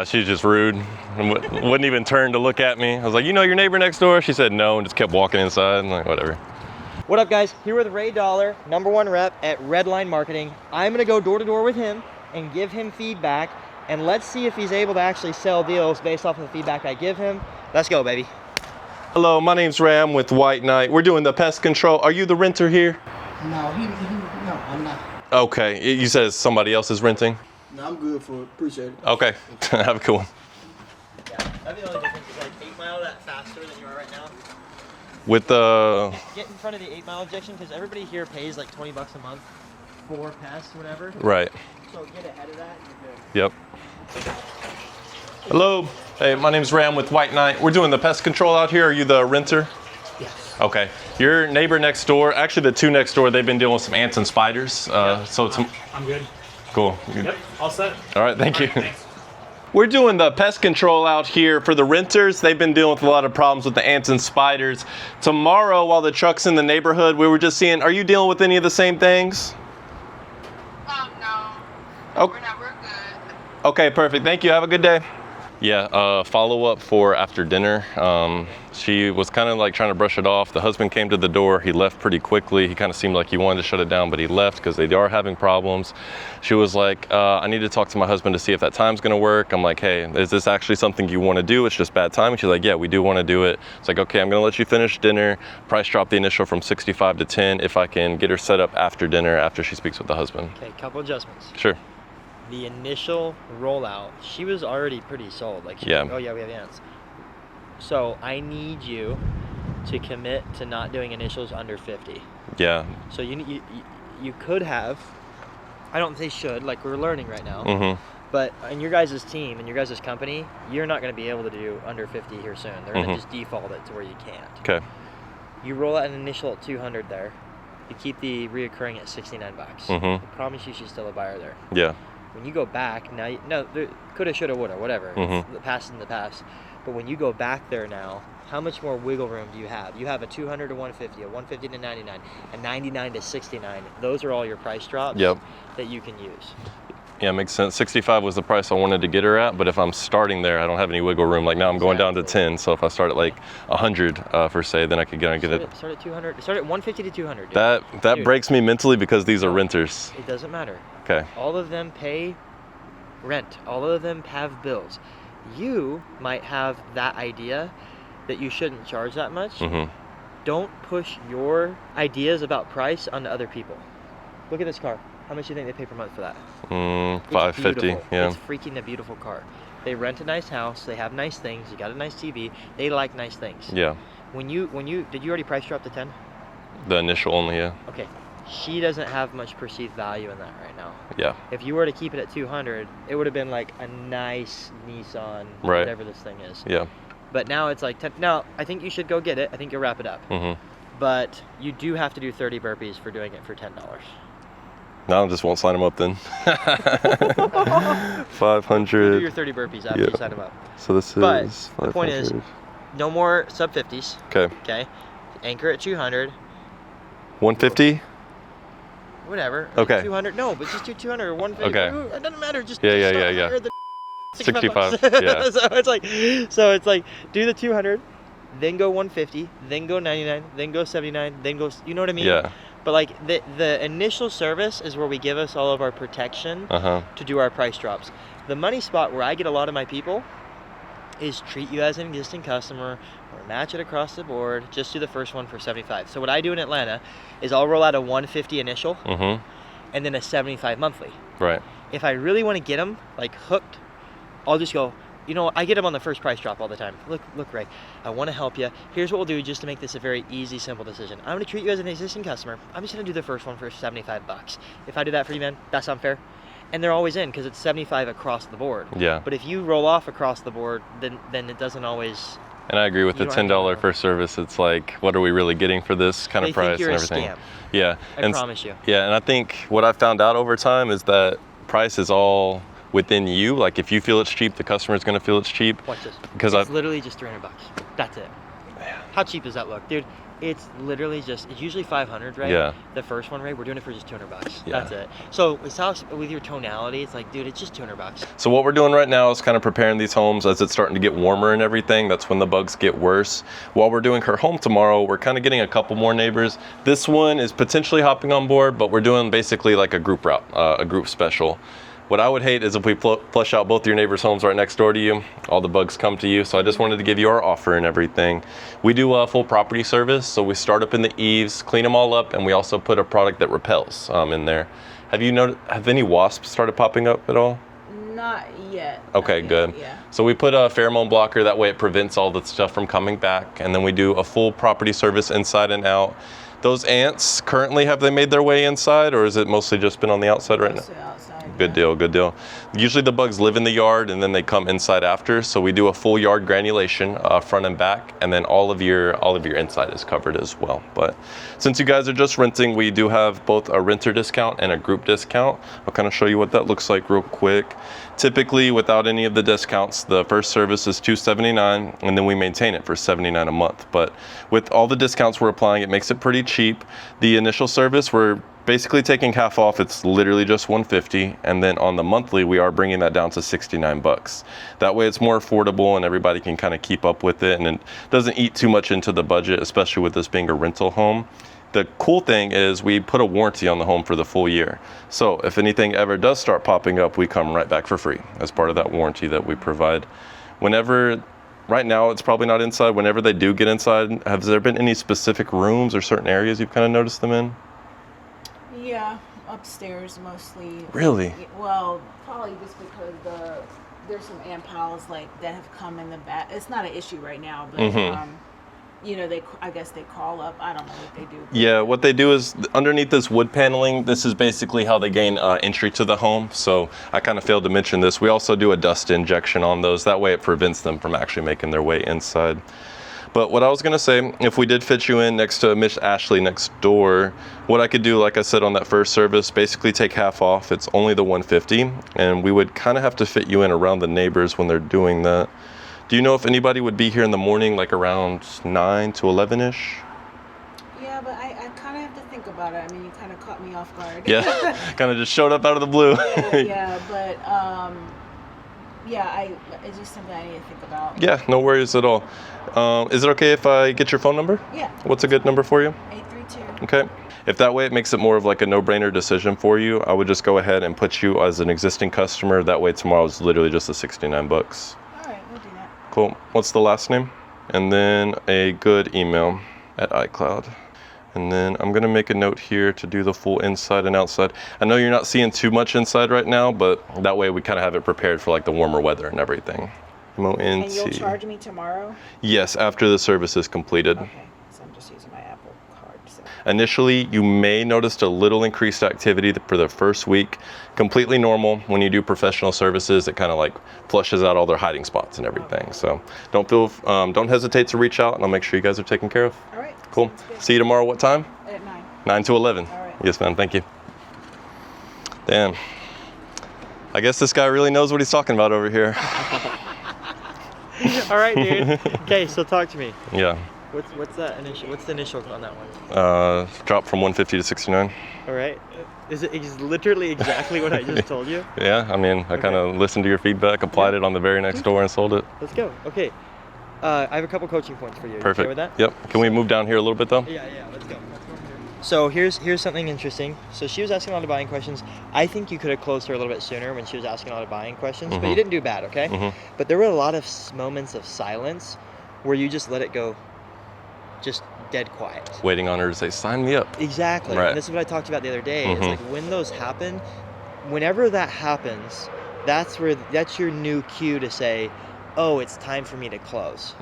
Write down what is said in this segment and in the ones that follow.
She was just rude and wouldn't even turn to look at me. I was like, you know your neighbor next door? She said no and just kept walking inside. I'm like, whatever. What up, guys? Here with Ray Dollar, #1 rep at Redline Marketing. I'm gonna go door to door with him and give him feedback, and let's see if he's able to actually sell deals based off of the feedback I give him. Let's go, baby. Hello, my name's Ram with White Knight. We're doing the pest control. Are you the renter here? No, no, I'm not. Okay, you said somebody else is renting? No, I'm good for it. Appreciate it. Okay, have a cool one. Yeah, that'd be the only difference. Is like 8 Mile that faster than you are right now. With the... Get in front of the 8 Mile objection, because everybody here pays like 20 bucks a month for Pest, whatever. Right. So get ahead of that and you're good. Yep. Hello. Hey, my name's Ram with White Knight. We're doing the pest control out here. Are you the renter? Yes. Okay. Your neighbor next door, actually the two next door, they've been dealing with some ants and spiders. So it's... I'm good. Cool. Yep, all set. All right, thank you. Thanks. We're doing the pest control out here for the renters. They've been dealing with a lot of problems with the ants and spiders. Tomorrow, while the truck's in the neighborhood, we were just seeing, are you dealing with any of the same things? No. Oh. We're good. Okay, perfect. Thank you. Have a good day. Yeah, follow up for after dinner. She was kind of like trying to brush it off. The husband came to the door. He left pretty quickly. He kind of seemed like he wanted to shut it down, but he left because they are having problems. She was like, I need to talk to my husband to see if that time's going to work. I'm like, hey, is this actually something you want to do? It's just bad timing. She's like, yeah, we do want to do it. It's like, okay, I'm going to let you finish dinner. Price drop the initial from 65 to 10 if I can get her set up after dinner after she speaks with the husband. Okay, couple adjustments. Sure. The initial rollout, she was already pretty sold. Like, she was like, oh yeah, we have ants. So I need you to commit to not doing initials under 50. Yeah. So you could have, I don't say should, like we're learning right now, but in your guys' team, in your guys' company, you're not going to be able to do under 50 here soon. They're going to just default it to where you can't. Okay. You roll out an initial at 200 there. You keep the reoccurring at 69 bucks. I promise you she's still a buyer there. Yeah. When you go back, now, no, coulda, shoulda, woulda, whatever. The past in the past. But when you go back there now, how much more wiggle room do you have? You have a 200 to 150, a 150 to 99, a 99 to 69. Those are all your price drops that you can use. Yeah, makes sense. 65 was the price I wanted to get her at, but if I'm starting there, I don't have any wiggle room. Like now I'm going down to 10, so if I start at like 100 for say, then I could get it. Start at 200, start at 150 to 200. Dude. That breaks me mentally because these are renters. It doesn't matter. Okay. All of them pay rent. All of them have bills. You might have that idea that you shouldn't charge that much. Don't push your ideas about price onto other people. Look at this car. How much do you think they pay per month for that? $550. Yeah. It's freaking a beautiful car. They rent a nice house. They have nice things. You got a nice TV. They like nice things. Yeah. Did you already price drop to 10? The initial only, yeah. Okay. She doesn't have much perceived value in that right now. Yeah. If you were to keep it at 200, it would have been like a nice Nissan, whatever this thing is. Yeah. But now it's like 10. Now, I think you should go get it. I think you'll wrap it up. But you do have to do 30 burpees for doing it for $10. No, I just won't sign them up then. 500. Do your 30 burpees after you sign them up. So this but is 500. The point is, no more sub 50s. Okay. Okay. Anchor at 200. 150? Whatever. Okay. 200. No, but just do 200 or 150. Okay. It doesn't matter. Just Yeah. 65. Yeah. so it's like do the 200, then go 150, then go 99, then go 79, then go. You know what I mean? Yeah. But like the initial service is where we give us all of our protection to do our price drops. The money spot where I get a lot of my people is treat you as an existing customer or match it across the board. Just do the first one for 75. So what I do in Atlanta is I'll roll out a 150 initial and then a 75 monthly. Right. If I really want to get them like hooked, I'll just go, you know, I get them on the first price drop all the time. Look, Ray, I want to help you. Here's what we'll do just to make this a very easy, simple decision. I'm going to treat you as an existing customer. I'm just going to do the first one for 75 bucks. If I do that for you, man, that's unfair. And they're always in because it's 75 across the board. Yeah. But if you roll off across the board, then it doesn't always. And I agree with the $10 first service. It's like, what are we really getting for this kind of price and everything? Scam. Yeah. I promise you. Yeah, and I think what I've found out over time is that price is all within you. Like if you feel it's cheap, the customer's going to feel it's cheap. Watch this. Because it's literally just $300. That's it. Man. How cheap does that look, dude? It's literally it's usually 500, right? Yeah. The first one, right? We're doing it for just $200. Yeah. That's it. So it sounds with your tonality, it's like, dude, it's just $200. So what we're doing right now is kind of preparing these homes as it's starting to get warmer and everything. That's when the bugs get worse. While we're doing her home tomorrow, we're kind of getting a couple more neighbors. This one is potentially hopping on board, but we're doing basically like a group route, a group special. What I would hate is if we flush out both your neighbors' homes right next door to you, all the bugs come to you. So I just wanted to give you our offer and everything. We do a full property service. So we start up in the eaves, clean them all up, and we also put a product that repels in there. Have any wasps started popping up at all? Not yet. Okay, Not good. Yet, yeah. So we put a pheromone blocker, that way it prevents all the stuff from coming back. And then we do a full property service inside and out. Those ants, currently, have they made their way inside, or is it mostly just been on the outside right now? Mostly outside, Good yeah. deal, good deal. Usually the bugs live in the yard and then they come inside after. So we do a full yard granulation, front and back, and then all of your inside is covered as well. But since you guys are just renting, we do have both a renter discount and a group discount. I'll kind of show you what that looks like real quick. Typically, without any of the discounts, the first service is $279, and then we maintain it for $79 a month. But with all the discounts we're applying, it makes it pretty cheap. The initial service, we're basically taking half off. It's literally just $150, and then on the monthly, we are bringing that down to $69. That way, it's more affordable, and everybody can kind of keep up with it, and it doesn't eat too much into the budget, especially with this being a rental home. The cool thing is we put a warranty on the home for the full year. So if anything ever does start popping up, we come right back for free as part of that warranty that we provide. Right now it's probably not inside. Whenever they do get inside, has there been any specific rooms or certain areas you've kind of noticed them in? Yeah, upstairs mostly. Really? Well, probably just because there's some ant piles that have come in the back. It's not an issue right now, but I guess they crawl up. I don't know what they do. Yeah, what they do is underneath this wood paneling, this is basically how they gain entry to the home. So I kind of failed to mention this. We also do a dust injection on those. That way it prevents them from actually making their way inside. But what I was gonna say, if we did fit you in next to Miss Ashley next door, what I could do, like I said on that first service, basically take half off. It's only the $150, and we would kind of have to fit you in around the neighbors when they're doing that. Do you know if anybody would be here in the morning, like around 9 to 11-ish? Yeah, but I kind of have to think about it. I mean, you kind of caught me off guard. Yeah, kind of just showed up out of the blue. yeah, but it's just something I need to think about. Yeah, no worries at all. Is it okay if I get your phone number? Yeah. What's a good number for you? 832. Okay. If that way it makes it more of like a no-brainer decision for you, I would just go ahead and put you as an existing customer. That way tomorrow is literally just the $69. All right, we'll do that. Cool. What's the last name? And then a good email at iCloud. And then I'm gonna make a note here to do the full inside and outside. I know you're not seeing too much inside right now, but that way we kind of have it prepared for like the warmer weather and everything. M-O-N-T. And you'll charge me tomorrow? Yes, after the service is completed. Okay, so I'm just using my Apple card. So. Initially, you may notice a little increased activity for the first week. Completely normal. When you do professional services, it kind of like flushes out all their hiding spots and everything. So don't hesitate to reach out, and I'll make sure you guys are taken care of. All right. Cool. See you tomorrow. What time? At 9. 9 to 11. All right. Yes, ma'am. Thank you. Damn. I guess this guy really knows what he's talking about over here. All right, dude. Okay, so talk to me. Yeah. What's that initial? What's the initial on that one? Drop from 150 to 69. All right. Is it literally exactly what I just told you? Yeah, I mean, I kind of listened to your feedback, applied it on the very next door, and sold it. Let's go. Okay. I have a couple coaching points for you. Perfect. You okay with that? Yep. Can we move down here a little bit though? Yeah. Let's go. So here's something interesting. So she was asking a lot of buying questions. I think you could have closed her a little bit sooner when she was asking a lot of buying questions, but you didn't do bad, okay? But there were a lot of moments of silence where you just let it go, just dead quiet. Waiting on her to say, sign me up. Exactly. Right. And this is what I talked about the other day. It's like when those happen, whenever that happens, that's your new cue to say, oh, it's time for me to close.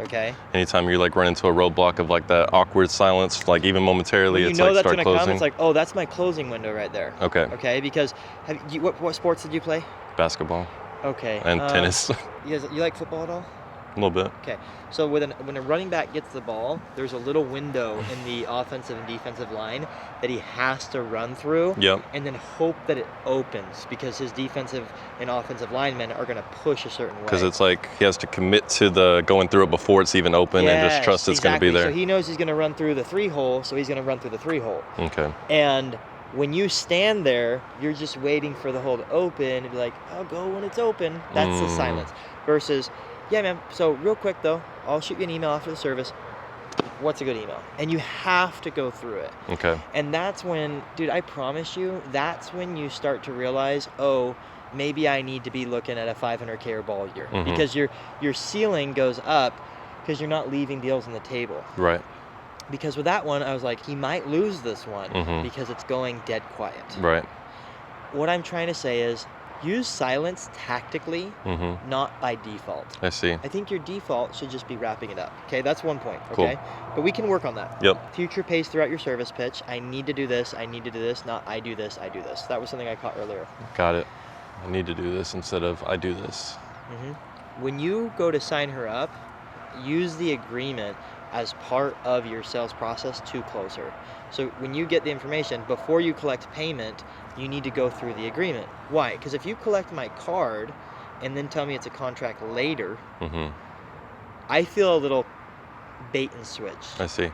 Okay. Anytime you like run into a roadblock of like that awkward silence, like even momentarily, when it's you know like that's start gonna closing. come, it's like, oh, that's my closing window right there. Okay. Okay, because what sports did you play? Basketball Okay. and tennis. You like football at all? little bit. Okay, so when a running back gets the ball, there's a little window in the offensive and defensive line that he has to run through, Yep. and then hope that it opens, because his defensive and offensive linemen are going to push a certain way. Because it's like he has to commit to the going through it before it's even open, and just trust it's going to be there. So he knows he's going to run through the 3-hole, so he's going to run through the 3-hole. Okay. And when you stand there, you're just waiting for the hole to open and be like, I'll go when it's open. That's the silence. Versus, yeah, man, so real quick though, I'll shoot you an email after the service. What's a good email? And you have to go through it. Okay. And that's when, dude, I promise you, that's when you start to realize, oh, maybe I need to be looking at a 500K or ball year. Because your ceiling goes up because you're not leaving deals on the table. Right. Because with that one, I was like, he might lose this one because it's going dead quiet. Right. What I'm trying to say is, use silence tactically, not by default. I see. I think your default should just be wrapping it up. Okay, that's one point. Cool. Okay, but we can work on that. Yep. Future pace throughout your service pitch. I need to do this. I need to do this. Not I do this. I do this. That was something I caught earlier. Got it. I need to do this instead of I do this. When you go to sign her up, use the agreement as part of your sales process to close her. So when you get the information, before you collect payment, you need to go through the agreement. Why? Because if you collect my card and then tell me it's a contract later, I feel a little bait and switch. I see.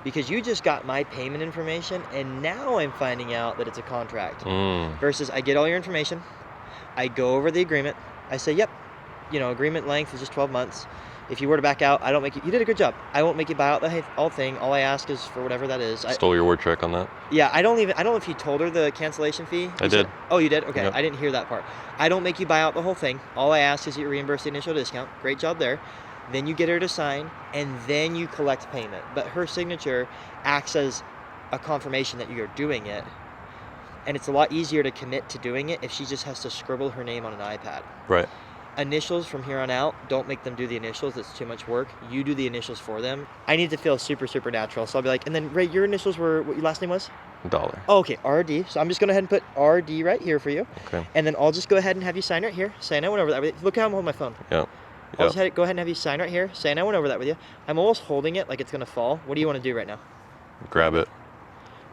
Because you just got my payment information and now I'm finding out that it's a contract. Versus I get all your information, I go over the agreement, I say, yep, agreement length is just 12 months. If you were to back out, I don't make you did a good job. I won't make you buy out the whole thing. All I ask is for whatever that is. Stole your word track on that? Yeah, I don't know if you told her the cancellation fee. I did. Oh, you did? Okay, Yep. I didn't hear that part. I don't make you buy out the whole thing. All I ask is that you reimburse the initial discount. Great job there. Then you get her to sign, and then you collect payment. But her signature acts as a confirmation that you're doing it. And it's a lot easier to commit to doing it if she just has to scribble her name on an iPad. Right. Initials from here on out, don't make them do the initials. It's too much work. You do the initials for them. I need to feel super, super natural. So I'll be like, and then Ray, your initials were, what your last name was? $1. Oh, okay, RD. So I'm just going to go ahead and put RD right here for you. Okay. And then I'll just go ahead and have you sign right here. Saying I went over that with you. Look how I'm holding my phone. Yep. I'll just go ahead and have you sign right here. Saying I went over that with you. I'm almost holding it like it's going to fall. What do you want to do right now? Grab it.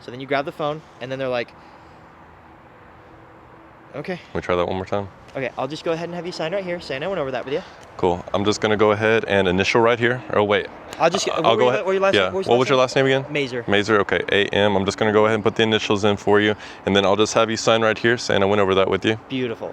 So then you grab the phone, and then they're like, okay. Can we try that one more time? Okay, I'll just go ahead and have you sign right here. Saying I went over that with you. Cool. I'm just going to go ahead and initial right here. Oh, wait. I'll just. I'll go ahead. What was your last name again? Mazer. Mazer, okay. AM. I'm just going to go ahead and put the initials in for you. And then I'll just have you sign right here saying I went over that with you. Beautiful.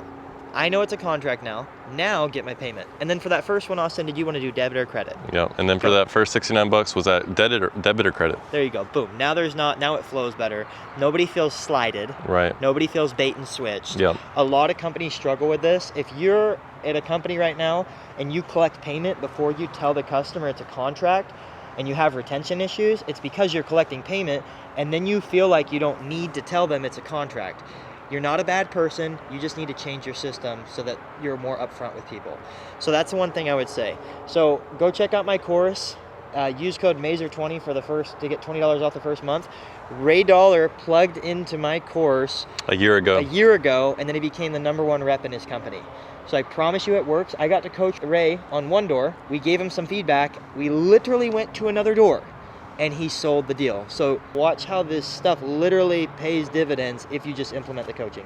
I know it's a contract now. Now get my payment. And then for that first one, Austin, did you want to do debit or credit? Yeah. And then for that first $69, was that debit or credit? There you go. Boom. Now it flows better. Nobody feels slighted. Right. Nobody feels bait and switched. Yep. A lot of companies struggle with this. If you're at a company right now and you collect payment before you tell the customer it's a contract and you have retention issues, it's because you're collecting payment and then you feel like you don't need to tell them it's a contract. You're not a bad person. You just need to change your system so that you're more upfront with people. So that's the one thing I would say. So go check out my course. Use code Mazer20 to get $20 off the first month. Ray Dollar plugged into my course a year ago, and then he became the #1 rep in his company. So I promise you it works. I got to coach Ray on one door. We gave him some feedback. We literally went to another door and he sold the deal. So watch how this stuff literally pays dividends if you just implement the coaching.